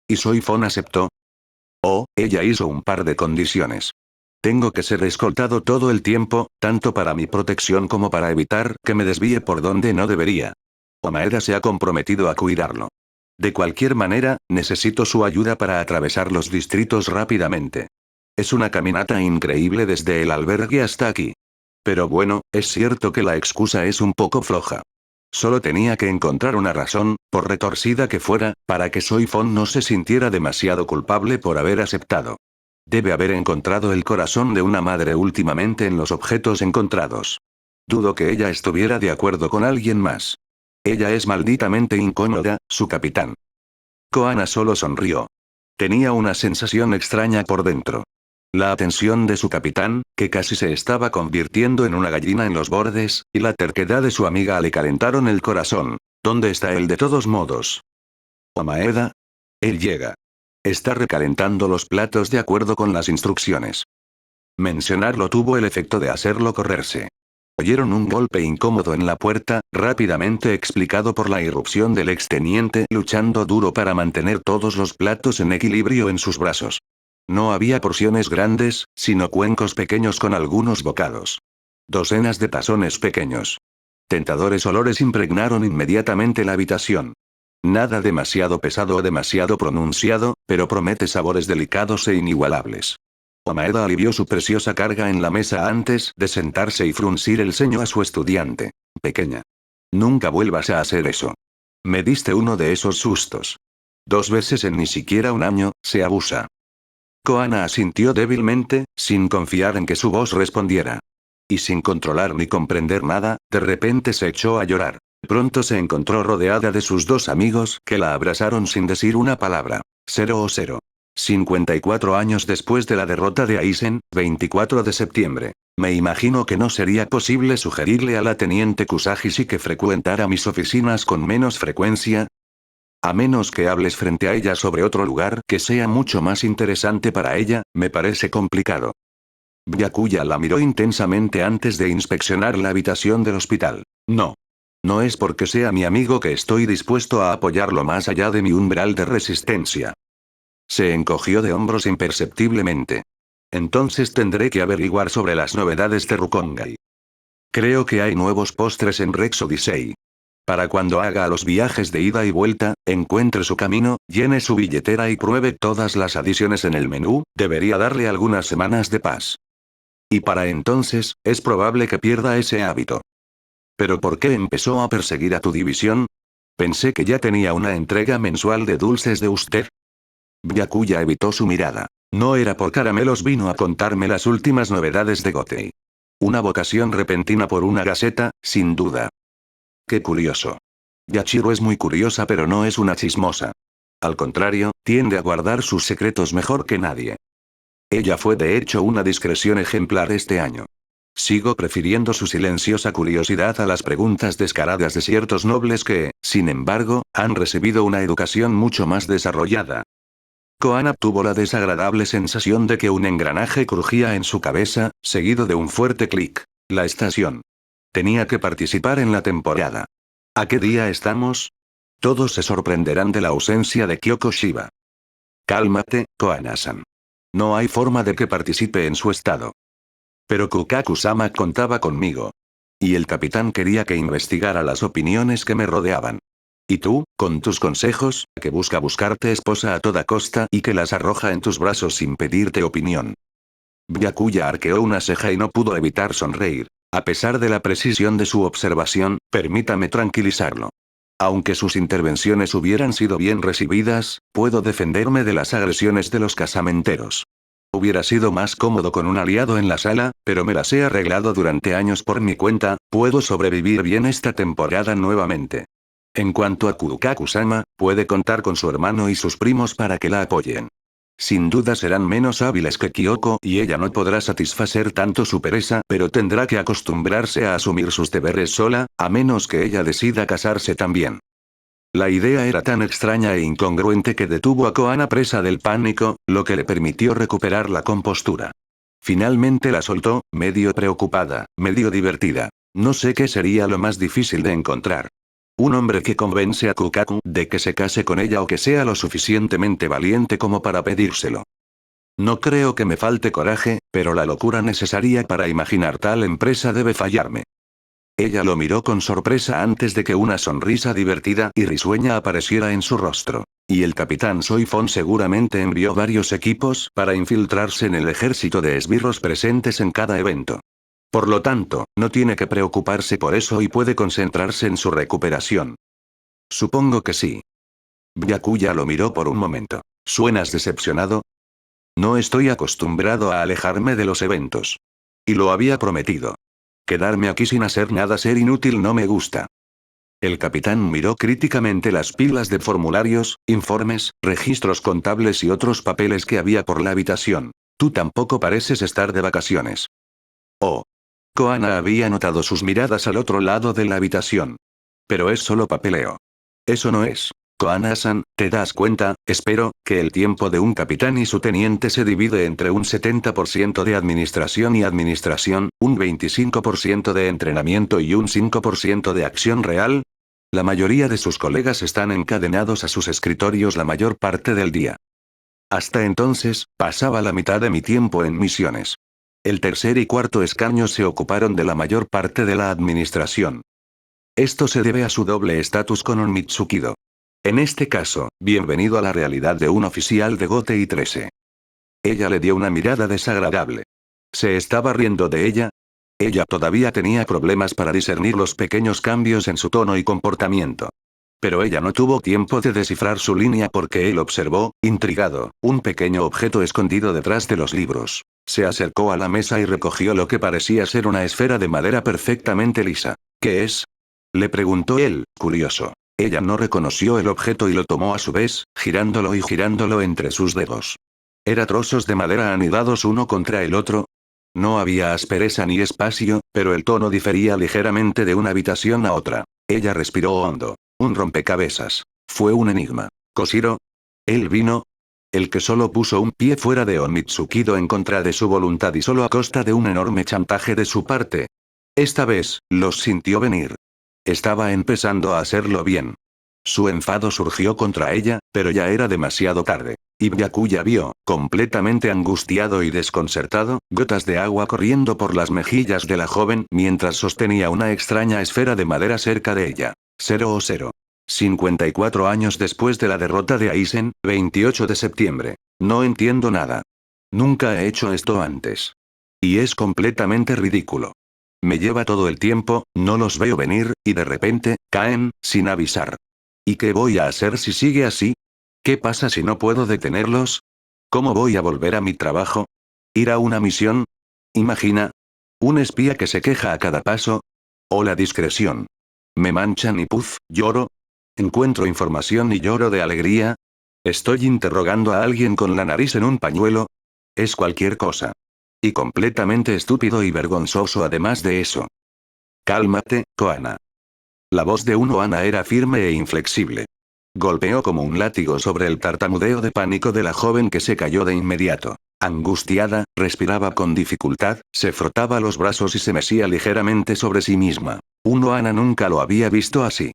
Y Soy Fon aceptó. Ella hizo un par de condiciones. Tengo que ser escoltado todo el tiempo, tanto para mi protección como para evitar que me desvíe por donde no debería. Omaeda se ha comprometido a cuidarlo. De cualquier manera, necesito su ayuda para atravesar los distritos rápidamente. Es una caminata increíble desde el albergue hasta aquí. Pero bueno, es cierto que la excusa es un poco floja. Solo tenía que encontrar una razón, por retorcida que fuera, para que Soy Fon no se sintiera demasiado culpable por haber aceptado. Debe haber encontrado el corazón de una madre últimamente en los objetos encontrados. Dudo que ella estuviera de acuerdo con alguien más. Ella es malditamente incómoda, su capitán. Koana solo sonrió. Tenía una sensación extraña por dentro. La atención de su capitán, que casi se estaba convirtiendo en una gallina en los bordes, y la terquedad de su amiga le calentaron el corazón. ¿Dónde está él de todos modos? ¿Omaeda? Él llega. Está recalentando los platos de acuerdo con las instrucciones. Mencionarlo tuvo el efecto de hacerlo correrse. Oyeron un golpe incómodo en la puerta, rápidamente explicado por la irrupción del exteniente luchando duro para mantener todos los platos en equilibrio en sus brazos. No había porciones grandes, sino cuencos pequeños con algunos bocados. Docenas de tazones pequeños. Tentadores olores impregnaron inmediatamente la habitación. Nada demasiado pesado o demasiado pronunciado, pero promete sabores delicados e inigualables. Omaeda alivió su preciosa carga en la mesa antes de sentarse y fruncir el ceño a su estudiante. Pequeña. Nunca vuelvas a hacer eso. Me diste uno de esos sustos. 2 veces en ni siquiera un año, se abusa. Koana asintió débilmente, sin confiar en que su voz respondiera. Y sin controlar ni comprender nada, de repente se echó a llorar. Pronto se encontró rodeada de sus 2 amigos que la abrazaron sin decir una palabra. 0. 54 años después de la derrota de Aizen, 24 de septiembre. Me imagino que no sería posible sugerirle a la teniente Kusagisi que frecuentara mis oficinas con menos frecuencia. A menos que hables frente a ella sobre otro lugar que sea mucho más interesante para ella, me parece complicado. Byakuya la miró intensamente antes de inspeccionar la habitación del hospital. No. No es porque sea mi amigo que estoy dispuesto a apoyarlo más allá de mi umbral de resistencia. Se encogió de hombros imperceptiblemente. Entonces tendré que averiguar sobre las novedades de Rukongai. Creo que hay nuevos postres en Rex Odyssey. Para cuando haga los viajes de ida y vuelta, encuentre su camino, llene su billetera y pruebe todas las adiciones en el menú, debería darle algunas semanas de paz. Y para entonces, es probable que pierda ese hábito. ¿Pero por qué empezó a perseguir a tu división? Pensé que ya tenía una entrega mensual de dulces de usted. Byakuya evitó su mirada. No era por caramelos, vino a contarme las últimas novedades de Gotei. Una vocación repentina por una gaceta, sin duda. Qué curioso. Yachiro es muy curiosa pero no es una chismosa. Al contrario, tiende a guardar sus secretos mejor que nadie. Ella fue de hecho una discreción ejemplar este año. Sigo prefiriendo su silenciosa curiosidad a las preguntas descaradas de ciertos nobles que, sin embargo, han recibido una educación mucho más desarrollada. Koana tuvo la desagradable sensación de que un engranaje crujía en su cabeza, seguido de un fuerte clic. La estación. Tenía que participar en la temporada. ¿A qué día estamos? Todos se sorprenderán de la ausencia de Kyoko Shiba. Cálmate, Koana-san. No hay forma de que participe en su estado. Pero Kukaku-sama contaba conmigo. Y el capitán quería que investigara las opiniones que me rodeaban. Y tú, con tus consejos, que busca buscarte esposa a toda costa y que las arroja en tus brazos sin pedirte opinión. Byakuya arqueó una ceja y no pudo evitar sonreír. A pesar de la precisión de su observación, permítame tranquilizarlo. Aunque sus intervenciones hubieran sido bien recibidas, puedo defenderme de las agresiones de los casamenteros. Hubiera sido más cómodo con un aliado en la sala, pero me las he arreglado durante años por mi cuenta, puedo sobrevivir bien esta temporada nuevamente. En cuanto a Kukaku-sama, puede contar con su hermano y sus primos para que la apoyen. Sin duda serán menos hábiles que Kyoko y ella no podrá satisfacer tanto su pereza, pero tendrá que acostumbrarse a asumir sus deberes sola, a menos que ella decida casarse también. La idea era tan extraña e incongruente que detuvo a Koana presa del pánico, lo que le permitió recuperar la compostura. Finalmente la soltó, medio preocupada, medio divertida. No sé qué sería lo más difícil de encontrar. Un hombre que convence a Kukaku de que se case con ella o que sea lo suficientemente valiente como para pedírselo. No creo que me falte coraje, pero la locura necesaria para imaginar tal empresa debe fallarme. Ella lo miró con sorpresa antes de que una sonrisa divertida y risueña apareciera en su rostro. Y el capitán Soifon seguramente envió varios equipos para infiltrarse en el ejército de esbirros presentes en cada evento. Por lo tanto, no tiene que preocuparse por eso y puede concentrarse en su recuperación. Supongo que sí. Byakuya lo miró por un momento. ¿Suenas decepcionado? No estoy acostumbrado a alejarme de los eventos. Y lo había prometido. Quedarme aquí sin hacer nada, ser inútil, no me gusta. El capitán miró críticamente las pilas de formularios, informes, registros contables y otros papeles que había por la habitación. Tú tampoco pareces estar de vacaciones. Oh. Koana había notado sus miradas al otro lado de la habitación. Pero es solo papeleo. Eso no es. Koana-san, ¿te das cuenta? Espero, que el tiempo de un capitán y su teniente se divide entre un 70% de administración y administración, un 25% de entrenamiento y un 5% de acción real. La mayoría de sus colegas están encadenados a sus escritorios la mayor parte del día. Hasta entonces, pasaba la mitad de mi tiempo en misiones. El tercer y cuarto escaño se ocuparon de la mayor parte de la administración. Esto se debe a su doble estatus con un Mitsukido. En este caso, bienvenido a la realidad de un oficial de Gote y 13. Ella le dio una mirada desagradable. ¿Se estaba riendo de ella? Ella todavía tenía problemas para discernir los pequeños cambios en su tono y comportamiento. Pero ella no tuvo tiempo de descifrar su línea porque él observó, intrigado, un pequeño objeto escondido detrás de los libros. Se acercó a la mesa y recogió lo que parecía ser una esfera de madera perfectamente lisa. ¿Qué es? Le preguntó él, curioso. Ella no reconoció el objeto y lo tomó a su vez, girándolo y girándolo entre sus dedos. ¿Era trozos de madera anidados uno contra el otro? No había aspereza ni espacio, pero el tono difería ligeramente de una habitación a otra. Ella respiró hondo. Un rompecabezas. Fue un enigma. ¿Koshiro? ¿Él vino? El que solo puso un pie fuera de Onitsukido en contra de su voluntad y solo a costa de un enorme chantaje de su parte. Esta vez, los sintió venir. Estaba empezando a hacerlo bien. Su enfado surgió contra ella, pero ya era demasiado tarde. Y Byakuya vio, completamente angustiado y desconcertado, gotas de agua corriendo por las mejillas de la joven mientras sostenía una extraña esfera de madera cerca de ella. 00. 54 años después de la derrota de Aizen, 28 de septiembre. No entiendo nada. Nunca he hecho esto antes. Y es completamente ridículo. Me lleva todo el tiempo, no los veo venir, y de repente, caen, sin avisar. ¿Y qué voy a hacer si sigue así? ¿Qué pasa si no puedo detenerlos? ¿Cómo voy a volver a mi trabajo? ¿Ir a una misión? Imagina. ¿Un espía que se queja a cada paso? ¿O la discreción? ¿Me manchan y puff, lloro? ¿Encuentro información y lloro de alegría? ¿Estoy interrogando a alguien con la nariz en un pañuelo? Es cualquier cosa. Y completamente estúpido y vergonzoso además de eso. Cálmate, Koana. La voz de Unohana era firme e inflexible. Golpeó como un látigo sobre el tartamudeo de pánico de la joven que se cayó de inmediato. Angustiada, respiraba con dificultad, se frotaba los brazos y se mecía ligeramente sobre sí misma. Unohana nunca lo había visto así.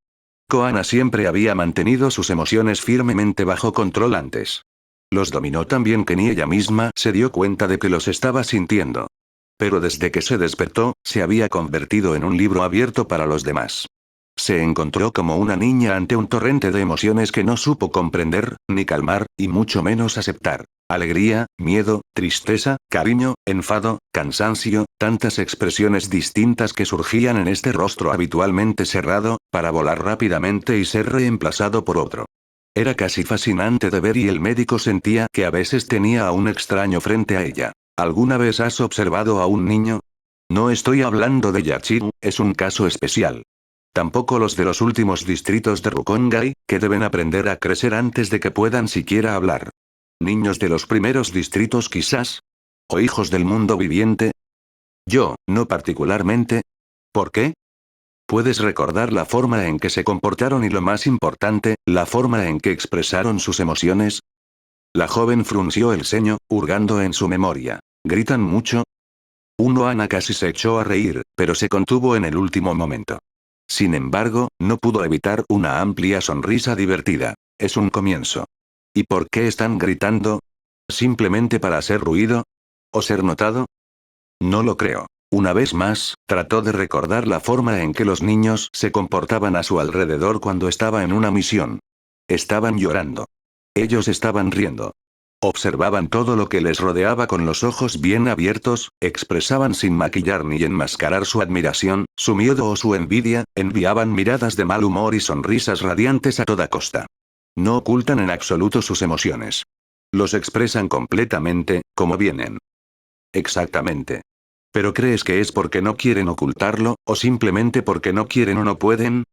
Koana siempre había mantenido sus emociones firmemente bajo control antes. Los dominó tan bien que ni ella misma se dio cuenta de que los estaba sintiendo. Pero desde que se despertó, se había convertido en un libro abierto para los demás. Se encontró como una niña ante un torrente de emociones que no supo comprender, ni calmar, y mucho menos aceptar. Alegría, miedo, tristeza, cariño, enfado, cansancio, tantas expresiones distintas que surgían en este rostro habitualmente cerrado, para volar rápidamente y ser reemplazado por otro. Era casi fascinante de ver y el médico sentía que a veces tenía a un extraño frente a ella. ¿Alguna vez has observado a un niño? No estoy hablando de Yachiru, es un caso especial. Tampoco los de los últimos distritos de Rukongai, que deben aprender a crecer antes de que puedan siquiera hablar. Niños de los primeros distritos quizás. ¿O hijos del mundo viviente? Yo, no particularmente. ¿Por qué? ¿Puedes recordar la forma en que se comportaron y lo más importante, la forma en que expresaron sus emociones? La joven frunció el ceño, hurgando en su memoria. ¿Gritan mucho? Unohana casi se echó a reír, pero se contuvo en el último momento. Sin embargo, no pudo evitar una amplia sonrisa divertida. Es un comienzo. ¿Y por qué están gritando? ¿Simplemente para hacer ruido? ¿O ser notado? No lo creo. Una vez más, trató de recordar la forma en que los niños se comportaban a su alrededor cuando estaba en una misión. Estaban llorando. Ellos estaban riendo. Observaban todo lo que les rodeaba con los ojos bien abiertos, expresaban sin maquillar ni enmascarar su admiración, su miedo o su envidia, enviaban miradas de mal humor y sonrisas radiantes a toda costa. No ocultan en absoluto sus emociones. Los expresan completamente, como vienen. Exactamente. ¿Pero crees que es porque no quieren ocultarlo, o simplemente porque no quieren o no pueden?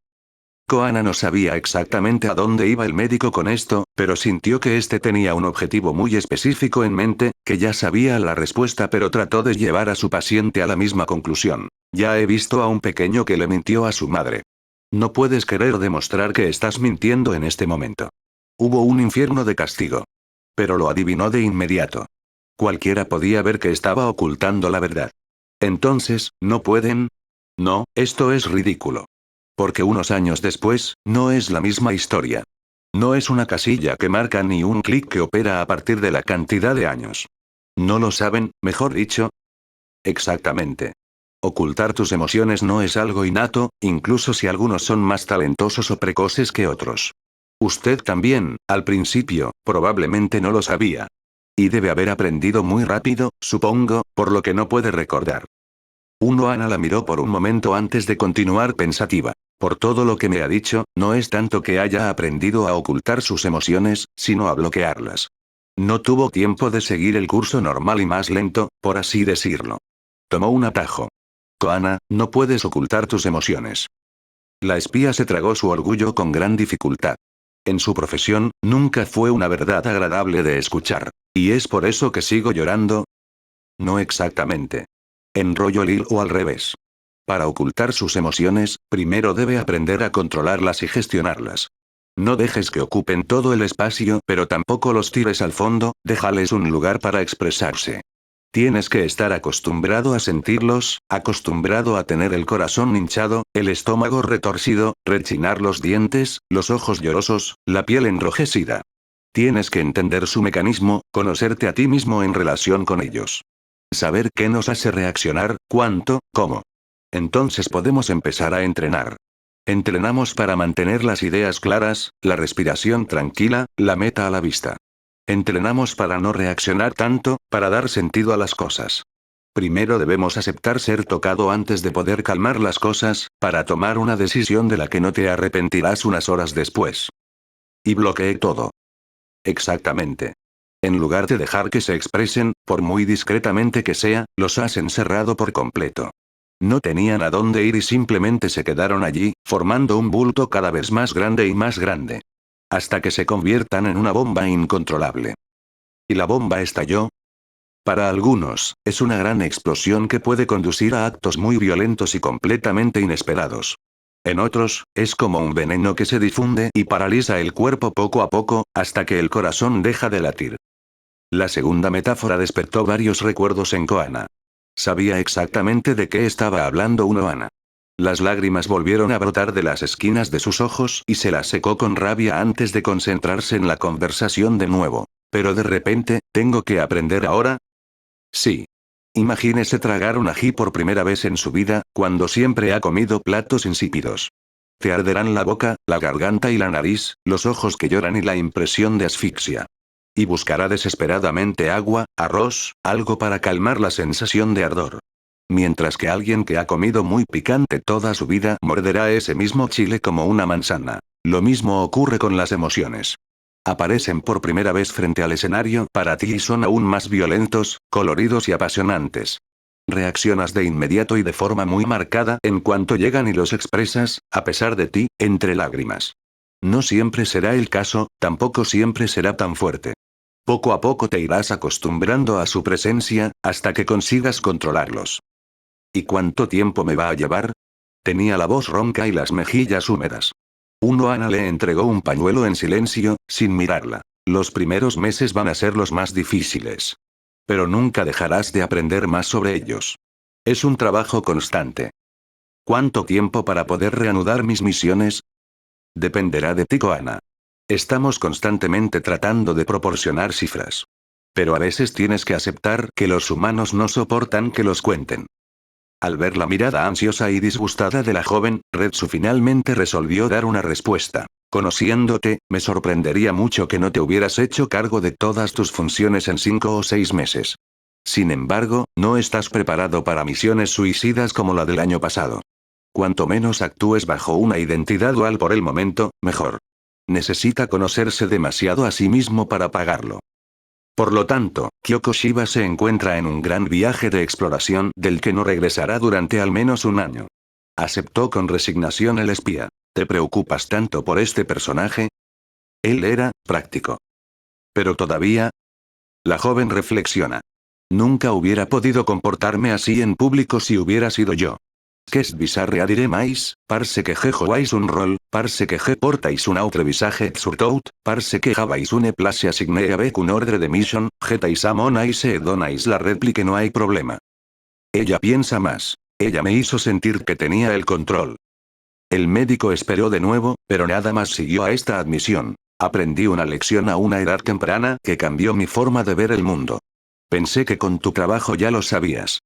Koana no sabía exactamente a dónde iba el médico con esto, pero sintió que este tenía un objetivo muy específico en mente, que ya sabía la respuesta pero trató de llevar a su paciente a la misma conclusión. Ya he visto a un pequeño que le mintió a su madre. No puedes querer demostrar que estás mintiendo en este momento. Hubo un infierno de castigo. Pero lo adivinó de inmediato. Cualquiera podía ver que estaba ocultando la verdad. Entonces, ¿no pueden? No, esto es ridículo. Porque unos años después, no es la misma historia. No es una casilla que marca ni un clic que opera a partir de la cantidad de años. ¿No lo saben, mejor dicho? Exactamente. Ocultar tus emociones no es algo innato, incluso si algunos son más talentosos o precoces que otros. Usted también, al principio, probablemente no lo sabía. Y debe haber aprendido muy rápido, supongo, por lo que no puede recordar. Ana la miró por un momento antes de continuar pensativa. Por todo lo que me ha dicho, no es tanto que haya aprendido a ocultar sus emociones, sino a bloquearlas. No tuvo tiempo de seguir el curso normal y más lento, por así decirlo. Tomó un atajo. Koana, no puedes ocultar tus emociones. La espía se tragó su orgullo con gran dificultad. En su profesión, nunca fue una verdad agradable de escuchar. ¿Y es por eso que sigo llorando? No exactamente. Enrollo el hilo o al revés. Para ocultar sus emociones, primero debe aprender a controlarlas y gestionarlas. No dejes que ocupen todo el espacio, pero tampoco los tires al fondo, déjales un lugar para expresarse. Tienes que estar acostumbrado a sentirlos, acostumbrado a tener el corazón hinchado, el estómago retorcido, rechinar los dientes, los ojos llorosos, la piel enrojecida. Tienes que entender su mecanismo, conocerte a ti mismo en relación con ellos. Saber qué nos hace reaccionar, cuánto, cómo. Entonces podemos empezar a entrenar. Entrenamos para mantener las ideas claras, la respiración tranquila, la meta a la vista. Entrenamos para no reaccionar tanto, para dar sentido a las cosas. Primero debemos aceptar ser tocado antes de poder calmar las cosas, para tomar una decisión de la que no te arrepentirás unas horas después. Y bloqueé todo. Exactamente. En lugar de dejar que se expresen, por muy discretamente que sea, los has encerrado por completo. No tenían a dónde ir y simplemente se quedaron allí, formando un bulto cada vez más grande y más grande. Hasta que se conviertan en una bomba incontrolable. ¿Y la bomba estalló? Para algunos, es una gran explosión que puede conducir a actos muy violentos y completamente inesperados. En otros, es como un veneno que se difunde y paraliza el cuerpo poco a poco, hasta que el corazón deja de latir. La segunda metáfora despertó varios recuerdos en Koana. Sabía exactamente de qué estaba hablando Ana. Las lágrimas volvieron a brotar de las esquinas de sus ojos y se las secó con rabia antes de concentrarse en la conversación de nuevo. Pero de repente, ¿tengo que aprender ahora? Sí. Imagínese tragar un ají por primera vez en su vida, cuando siempre ha comido platos insípidos. Te arderán la boca, la garganta y la nariz, los ojos que lloran y la impresión de asfixia. Y buscará desesperadamente agua, arroz, algo para calmar la sensación de ardor. Mientras que alguien que ha comido muy picante toda su vida morderá ese mismo chile como una manzana. Lo mismo ocurre con las emociones. Aparecen por primera vez frente al escenario para ti y son aún más violentos, coloridos y apasionantes. Reaccionas de inmediato y de forma muy marcada en cuanto llegan y los expresas, a pesar de ti, entre lágrimas. No siempre será el caso, tampoco siempre será tan fuerte. Poco a poco te irás acostumbrando a su presencia, hasta que consigas controlarlos. ¿Y cuánto tiempo me va a llevar? Tenía la voz ronca y las mejillas húmedas. Ana le entregó un pañuelo en silencio, sin mirarla. Los primeros meses van a ser los más difíciles. Pero nunca dejarás de aprender más sobre ellos. Es un trabajo constante. ¿Cuánto tiempo para poder reanudar mis misiones? Dependerá de ti, Ana. Estamos constantemente tratando de proporcionar cifras. Pero a veces tienes que aceptar que los humanos no soportan que los cuenten. Al ver la mirada ansiosa y disgustada de la joven, Retsu finalmente resolvió dar una respuesta. Conociéndote, me sorprendería mucho que no te hubieras hecho cargo de todas tus funciones en 5 o 6 meses. Sin embargo, no estás preparado para misiones suicidas como la del año pasado. Cuanto menos actúes bajo una identidad dual por el momento, mejor. Necesita conocerse demasiado a sí mismo para pagarlo. Por lo tanto, Kyoko Shiba se encuentra en un gran viaje de exploración del que no regresará durante al menos un año. Aceptó con resignación el espía. ¿Te preocupas tanto por este personaje? Él era práctico. Pero todavía. La joven reflexiona. Nunca hubiera podido comportarme así en público si hubiera sido yo. Qu'est bizarre a dire mais, parce que je jouais un rôle, parce que je portais un autre visage sur tout, parce que j'avais une place assignée avec un ordre de mission, j'étais à mon aise et donais la réplique no hay problema. Ella piensa más. Ella me hizo sentir que tenía el control. El médico esperó de nuevo, pero nada más siguió a esta admisión. Aprendí una lección a una edad temprana que cambió mi forma de ver el mundo. Pensé que con tu trabajo ya lo sabías.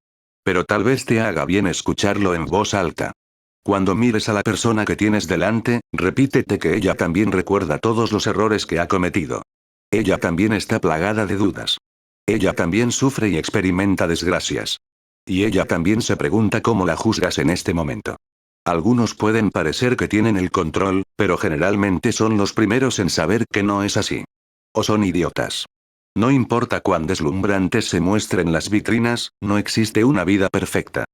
Pero tal vez te haga bien escucharlo en voz alta. Cuando mires a la persona que tienes delante, repítete que ella también recuerda todos los errores que ha cometido. Ella también está plagada de dudas. Ella también sufre y experimenta desgracias. Y ella también se pregunta cómo la juzgas en este momento. Algunos pueden parecer que tienen el control, pero generalmente son los primeros en saber que no es así. O son idiotas. No importa cuán deslumbrantes se muestren las vitrinas, no existe una vida perfecta.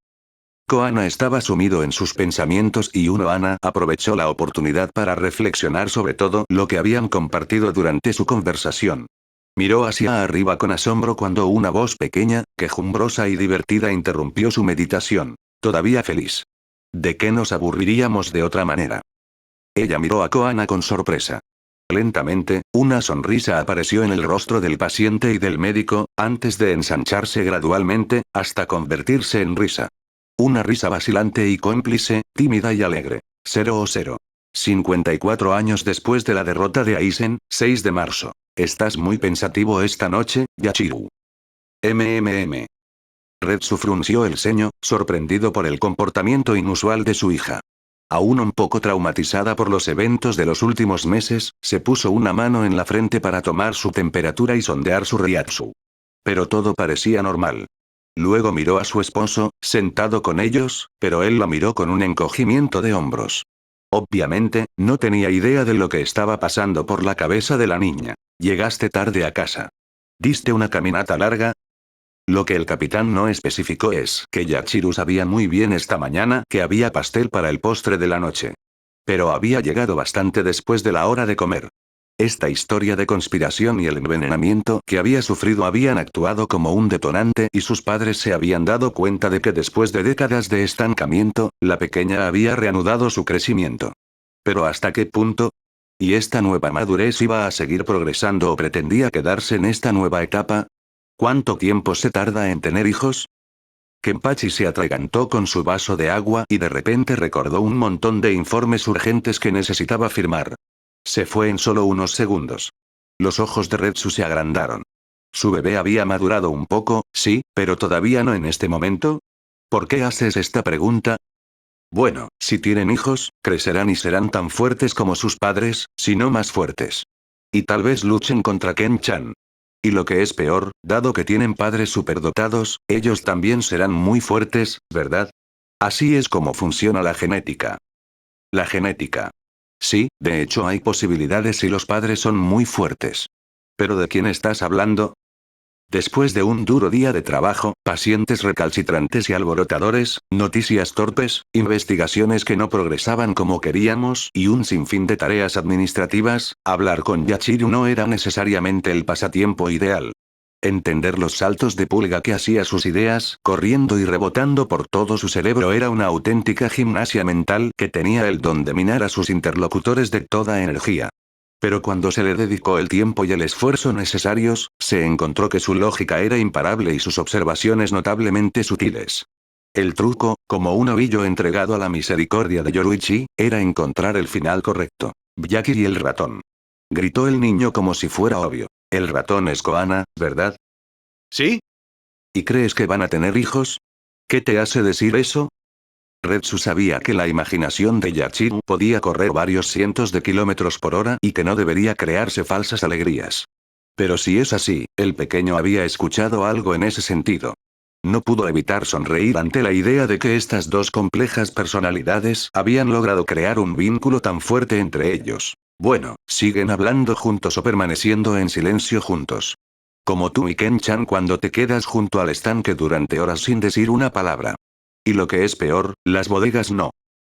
Koana estaba sumido en sus pensamientos y Unohana aprovechó la oportunidad para reflexionar sobre todo lo que habían compartido durante su conversación. Miró hacia arriba con asombro cuando una voz pequeña, quejumbrosa y divertida interrumpió su meditación. Todavía feliz. ¿De qué nos aburriríamos de otra manera? Ella miró a Koana con sorpresa. Lentamente, una sonrisa apareció en el rostro del paciente y del médico, antes de ensancharse gradualmente, hasta convertirse en risa. Una risa vacilante y cómplice, tímida y alegre. 0 54 años después de la derrota de Aizen, 6 de marzo. Estás muy pensativo esta noche, Yachiru. MMM. Retsu frunció el ceño, sorprendido por el comportamiento inusual de su hija. Aún un poco traumatizada por los eventos de los últimos meses, se puso una mano en la frente para tomar su temperatura y sondear su Ryatsu. Pero todo parecía normal. Luego miró a su esposo, sentado con ellos, pero él la miró con un encogimiento de hombros. Obviamente, no tenía idea de lo que estaba pasando por la cabeza de la niña. Llegaste tarde a casa. ¿Diste una caminata larga? Lo que el capitán no especificó es que Yachiru sabía muy bien esta mañana que había pastel para el postre de la noche. Pero había llegado bastante después de la hora de comer. Esta historia de conspiración y el envenenamiento que había sufrido habían actuado como un detonante y sus padres se habían dado cuenta de que después de décadas de estancamiento, la pequeña había reanudado su crecimiento. ¿Pero hasta qué punto? ¿Y esta nueva madurez iba a seguir progresando o pretendía quedarse en esta nueva etapa? ¿Cuánto tiempo se tarda en tener hijos? Kenpachi se atragantó con su vaso de agua y de repente recordó un montón de informes urgentes que necesitaba firmar. Se fue en solo unos segundos. Los ojos de Retsu se agrandaron. Su bebé había madurado un poco, sí, pero todavía no en este momento. ¿Por qué haces esta pregunta? Bueno, si tienen hijos, crecerán y serán tan fuertes como sus padres, si no más fuertes. Y tal vez luchen contra Ken-chan. Y lo que es peor, dado que tienen padres superdotados, ellos también serán muy fuertes, ¿verdad? Así es como funciona la genética. La genética. Sí, de hecho hay posibilidades si los padres son muy fuertes. ¿Pero de quién estás hablando? Después de un duro día de trabajo, pacientes recalcitrantes y alborotadores, noticias torpes, investigaciones que no progresaban como queríamos y un sinfín de tareas administrativas, hablar con Yachiru no era necesariamente el pasatiempo ideal. Entender los saltos de pulga que hacía sus ideas, corriendo y rebotando por todo su cerebro era una auténtica gimnasia mental que tenía el don de minar a sus interlocutores de toda energía. Pero cuando se le dedicó el tiempo y el esfuerzo necesarios, se encontró que su lógica era imparable y sus observaciones notablemente sutiles. El truco, como un ovillo entregado a la misericordia de Yoruichi, era encontrar el final correcto. Byaku y el ratón. Gritó el niño como si fuera obvio. El ratón es Koana, ¿verdad? ¿Sí? ¿Y crees que van a tener hijos? ¿Qué te hace decir eso? Retsu sabía que la imaginación de Yachiru podía correr varios cientos de kilómetros por hora y que no debería crearse falsas alegrías. Pero si es así, el pequeño había escuchado algo en ese sentido. No pudo evitar sonreír ante la idea de que estas dos complejas personalidades habían logrado crear un vínculo tan fuerte entre ellos. Bueno, siguen hablando juntos o permaneciendo en silencio juntos. Como tú y Ken-chan cuando te quedas junto al estanque durante horas sin decir una palabra. Y lo que es peor, las bodegas no.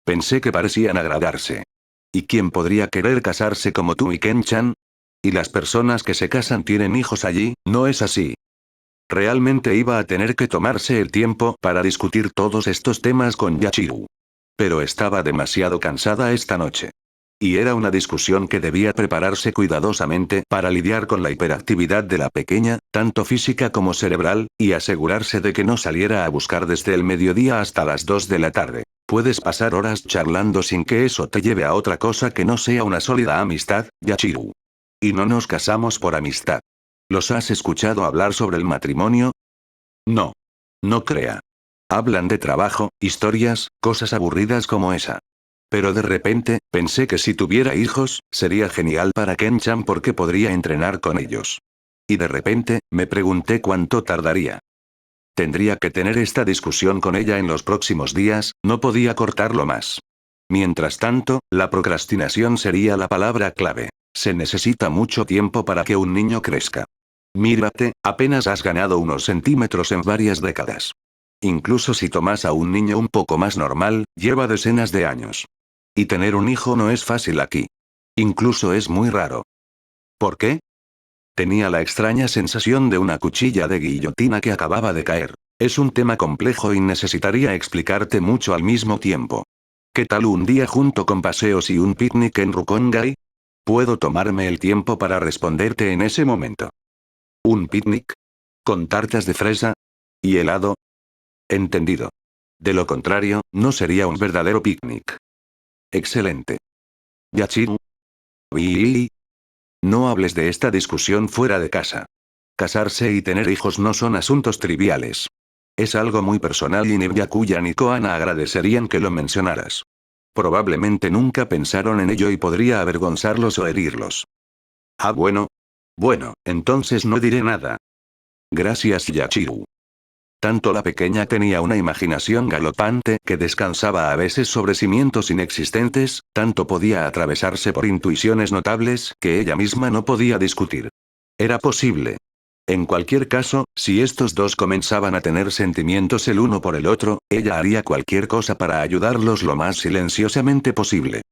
Pensé que parecían agradarse. ¿Y quién podría querer casarse como tú y Ken-chan? Y las personas que se casan tienen hijos allí, ¿no es así? Realmente iba a tener que tomarse el tiempo para discutir todos estos temas con Yachiru. Pero estaba demasiado cansada esta noche. Y era una discusión que debía prepararse cuidadosamente para lidiar con la hiperactividad de la pequeña, tanto física como cerebral, y asegurarse de que no saliera a buscar desde el mediodía hasta las 2 de la tarde. Puedes pasar horas charlando sin que eso te lleve a otra cosa que no sea una sólida amistad, Yachiru. Y no nos casamos por amistad. ¿Los has escuchado hablar sobre el matrimonio? No. No crea. Hablan de trabajo, historias, cosas aburridas como esa. Pero de repente, pensé que si tuviera hijos, sería genial para Ken-chan porque podría entrenar con ellos. Y de repente, me pregunté cuánto tardaría. Tendría que tener esta discusión con ella en los próximos días, no podía cortarlo más. Mientras tanto, la procrastinación sería la palabra clave. Se necesita mucho tiempo para que un niño crezca. Mírate, apenas has ganado unos centímetros en varias décadas. Incluso si tomas a un niño un poco más normal, lleva decenas de años. Y tener un hijo no es fácil aquí. Incluso es muy raro. ¿Por qué? Tenía la extraña sensación de una cuchilla de guillotina que acababa de caer. Es un tema complejo y necesitaría explicarte mucho al mismo tiempo. ¿Qué tal un día junto con paseos y un picnic en Rukongai? Puedo tomarme el tiempo para responderte en ese momento. ¿Un picnic? ¿Con tartas de fresa? ¿Y helado? Entendido. De lo contrario, no sería un verdadero picnic. Excelente. Yachiru. No hables de esta discusión fuera de casa. Casarse y tener hijos no son asuntos triviales. Es algo muy personal y ni Byakuya ni Koana agradecerían que lo mencionaras. Probablemente nunca pensaron en ello y podría avergonzarlos o herirlos. Ah, bueno. Bueno, entonces no diré nada. Gracias, Yachiru. Tanto la pequeña tenía una imaginación galopante que descansaba a veces sobre cimientos inexistentes, tanto podía atravesarse por intuiciones notables que ella misma no podía discutir. Era posible. En cualquier caso, si estos dos comenzaban a tener sentimientos el uno por el otro, ella haría cualquier cosa para ayudarlos lo más silenciosamente posible.